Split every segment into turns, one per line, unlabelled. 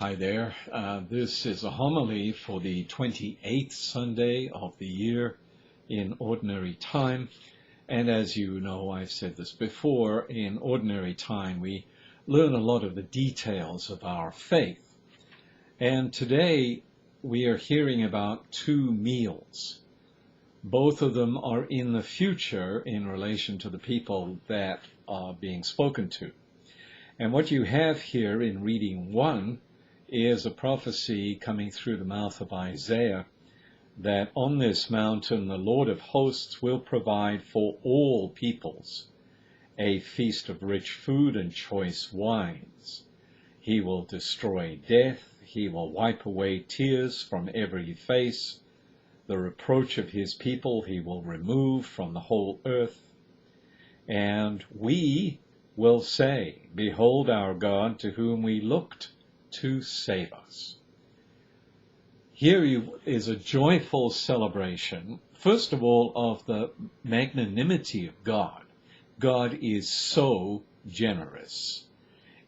Hi there. This is a homily for the 28th Sunday of the year in Ordinary Time. And as you know, I've said this before, in Ordinary Time we learn a lot of the details of our faith. And today we are hearing about two meals. Both of them are in the future in relation to the people that are being spoken to. And what you have here in reading one is a prophecy coming through the mouth of Isaiah that on this mountain the Lord of hosts will provide for all peoples a feast of rich food and choice wines. He will destroy death. He will wipe away tears from every face. The reproach of his people he will remove from the whole earth. And we will say, behold our God to whom we looked to save us. Here is a joyful celebration, first of all, of the magnanimity of God. God is so generous,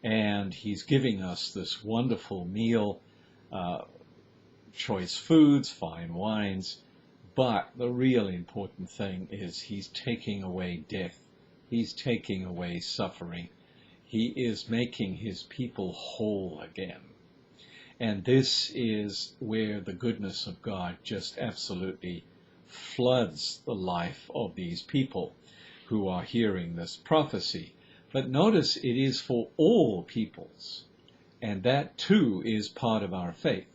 and he's giving us this wonderful meal, choice foods, fine wines, but the real important thing is he's taking away death. He's taking away suffering. He is making his people whole again. And this is where the goodness of God just absolutely floods the life of these people who are hearing this prophecy. But notice it is for all peoples, and that too is part of our faith.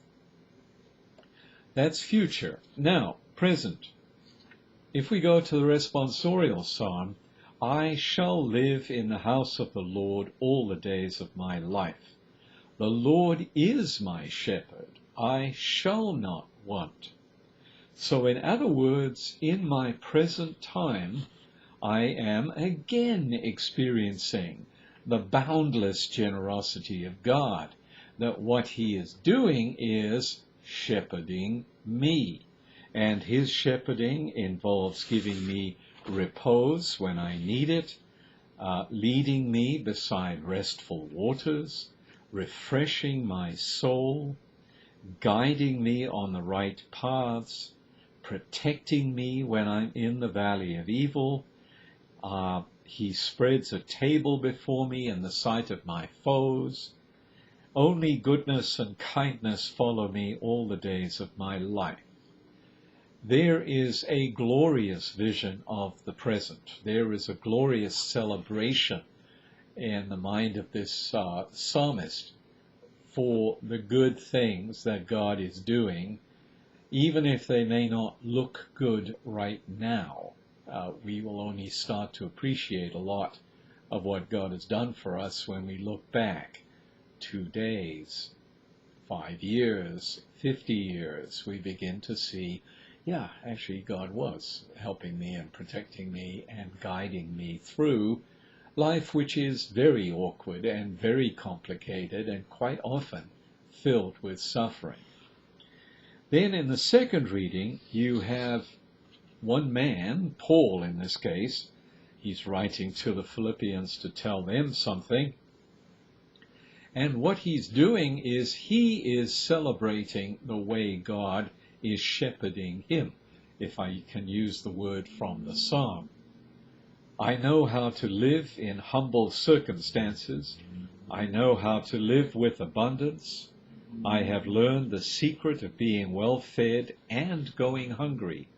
That's future. Now, present. If we go to the responsorial psalm, I shall live in the house of the Lord all the days of my life. The Lord is my shepherd. I shall not want. So in other words, in my present time, I am again experiencing the boundless generosity of God, that what he is doing is shepherding me. And his shepherding involves giving me repose when I need it, leading me beside restful waters, refreshing my soul, guiding me on the right paths, protecting me when I'm in the valley of evil. He spreads a table before me in the sight of my foes. Only goodness and kindness follow me all the days of my life. There is a glorious vision of the present. There is a glorious celebration in the mind of this psalmist for the good things that God is doing, even if they may not look good right now. We will only start to appreciate a lot of what God has done for us when we look back 2 days, 5 years, 50 years. We begin to see, yeah, actually God was helping me and protecting me and guiding me through life, which is very awkward and very complicated and quite often filled with suffering. Then in the second reading, you have one man, Paul in this case. He's writing to the Philippians to tell them something. And what he's doing is he is celebrating the way God is shepherding him, if I can use the word from the psalm. I know how to live in humble circumstances. I know how to live with abundance. I have learned the secret of being well fed and going hungry.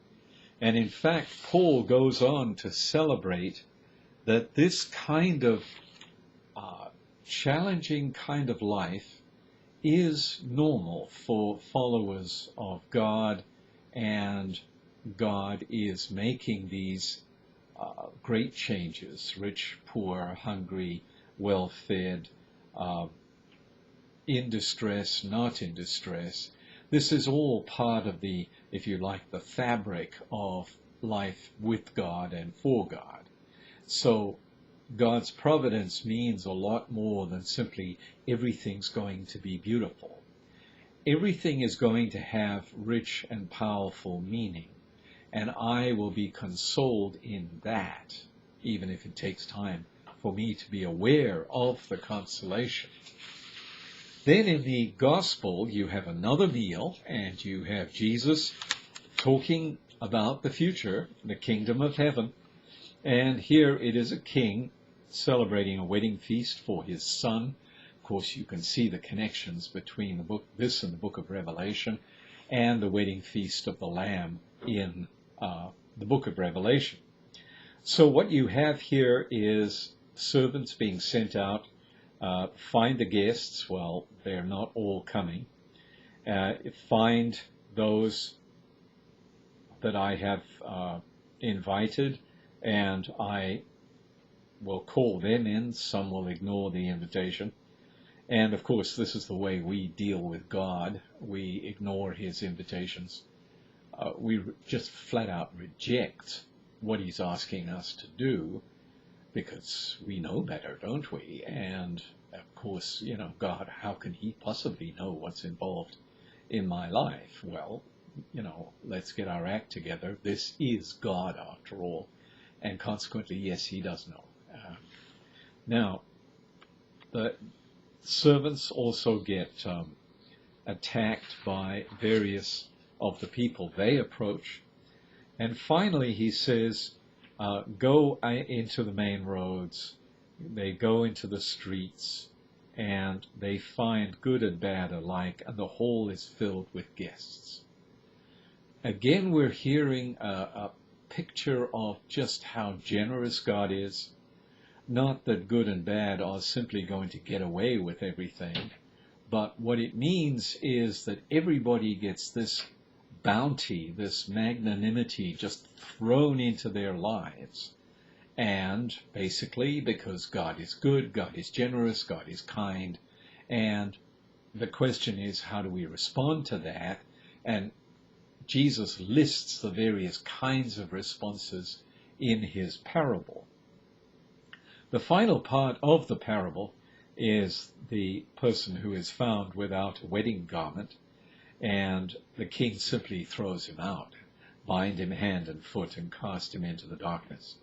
And in fact, Paul goes on to celebrate that this kind of challenging kind of life is normal for followers of God, and God is making these great changes: rich, poor, hungry, well-fed, in distress, not in distress. This is all part of the, if you like, the fabric of life with God and for God. So God's providence means a lot more than simply everything's going to be beautiful. Everything is going to have rich and powerful meaning, and I will be consoled in that, even if it takes time for me to be aware of the consolation. Then in the gospel, you have another meal, and you have Jesus talking about the future, the kingdom of heaven. And here it is a king celebrating a wedding feast for his son. Of course, you can see the connections between this and the book of Revelation, and the wedding feast of the Lamb in the book of Revelation. So what you have here is servants being sent out, find the guests. Well, they're not all coming. Find those that I have invited, and I will call them in. Some will ignore the invitation. And of course, this is the way we deal with God. We ignore his invitations. We just flat out reject what he's asking us to do, because we know better, don't we? And of course, God, how can he possibly know what's involved in my life? Well, let's get our act together. This is God, after all. And consequently, yes, he does know. Now, the servants also get attacked by various of the people they approach. And finally, he says, go into the main roads. They go into the streets, and they find good and bad alike, and the hall is filled with guests. Again, we're hearing a picture of just how generous God is. Not that good and bad are simply going to get away with everything, but what it means is that everybody gets this bounty, this magnanimity just thrown into their lives. And basically, because God is good, God is generous, God is kind, and the question is, how do we respond to that? And Jesus lists the various kinds of responses in his parable. The final part of the parable is the person who is found without a wedding garment, and the king simply throws him out, bind him hand and foot, and cast him into the darkness.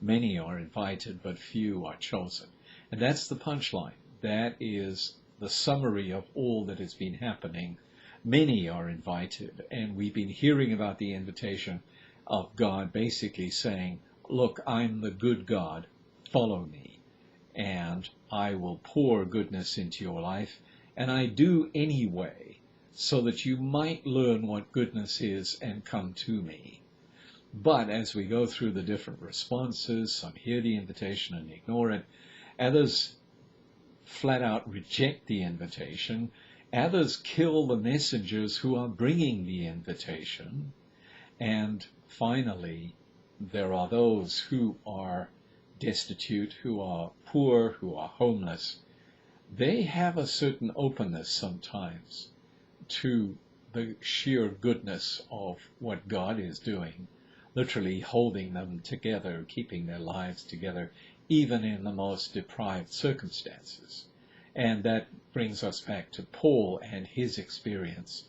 Many are invited, but few are chosen. And that's the punchline. That is the summary of all that has been happening. Many are invited, and we've been hearing about the invitation of God basically saying, look, I'm the good God, follow me, and I will pour goodness into your life, and I do anyway, so that you might learn what goodness is and come to me. But as we go through the different responses, some hear the invitation and ignore it, others flat out reject the invitation, others kill the messengers who are bringing the invitation, and finally there are those who are destitute, who are poor, who are homeless. They have a certain openness sometimes to the sheer goodness of what God is doing, literally holding them together, keeping their lives together, even in the most deprived circumstances. And that brings us back to Paul and his experience,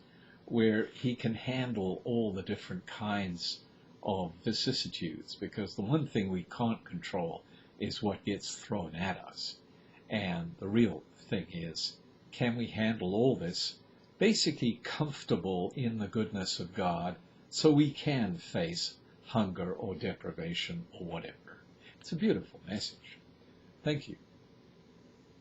where he can handle all the different kinds of vicissitudes, because the one thing we can't control is what gets thrown at us. And the real thing is, can we handle all this basically comfortable in the goodness of God, so we can face hunger or deprivation or whatever? It's a beautiful message. Thank you.